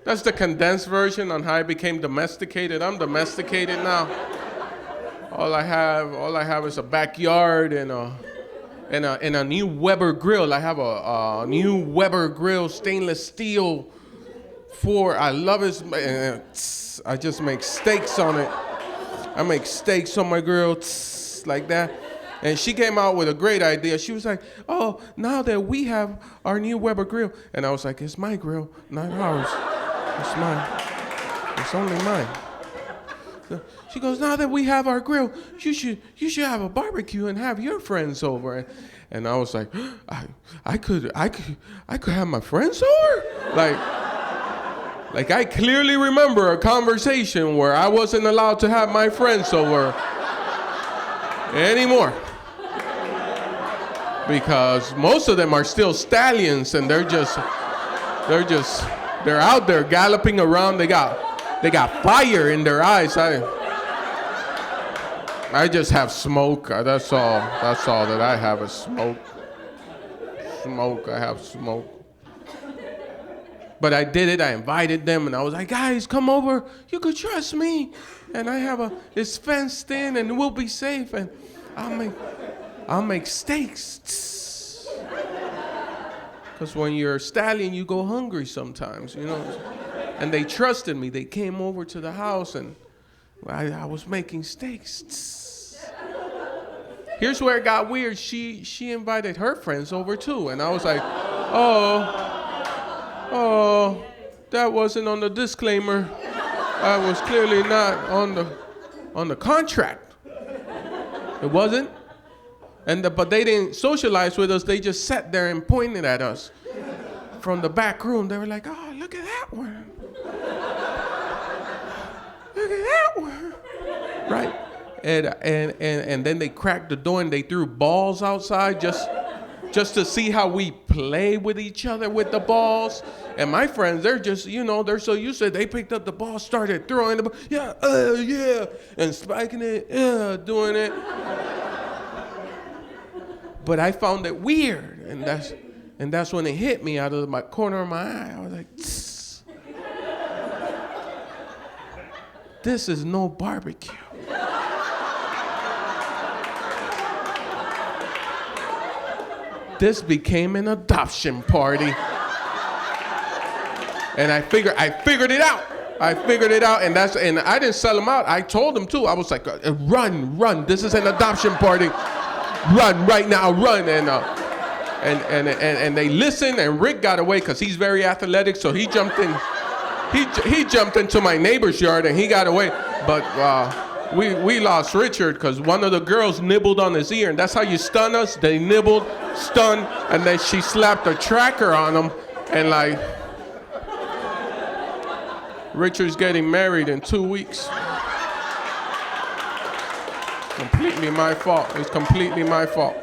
That's the condensed version on how I became domesticated. I'm domesticated now. All I have is a backyard and a new Weber grill. I have a new Weber grill, stainless steel. I love it. I just make steaks on it. I make steaks on my grill, like that. And she came out with a great idea. She was like, "Oh, now that we have our new Weber grill," and I was like, "It's my grill, not ours. It's mine. It's only mine." She goes, "Now that we have our grill, you should have a barbecue and have your friends over." And I was like, I could have my friends over? Like I clearly remember a conversation where I wasn't allowed to have my friends over anymore. Because most of them are still stallions and they're out there galloping around. They got fire in their eyes. I just have smoke. That's all that I have is smoke. I have smoke. But I did it. I invited them, and I was like, "Guys, come over. You could trust me. And it's fenced in, and we'll be safe. And I'll make steaks." Because when you're a stallion, you go hungry sometimes, you know. And they trusted me. They came over to the house, and I was making steaks. Here's where it got weird. She invited her friends over too, and I was like, oh, that wasn't on the disclaimer. I was clearly not on the contract. It wasn't. But they didn't socialize with us. They just sat there and pointed at us from the back room. They were like, "Oh, look at that one. Look at that one." Right? And then they cracked the door and they threw balls outside just to see how we play with each other with the balls. And my friends, they're so used to it. They picked up the ball, started throwing the ball. Yeah, and spiking it, doing it. But I found it weird, and that's when it hit me out of my corner of my eye. I was like, "Tss. This is no barbecue." This became an adoption party. And I figured it out. And I didn't sell them out. I told them too. I was like, run. This is an adoption party. Run right now, run. And they listened, and Rick got away because he's very athletic, so he jumped in. He jumped into my neighbor's yard and he got away. But we lost Richard because one of the girls nibbled on his ear, and that's how you stun us. They nibbled, stunned, and then she slapped a tracker on him, and like, Richard's getting married in 2 weeks. Completely my fault. It's completely my fault.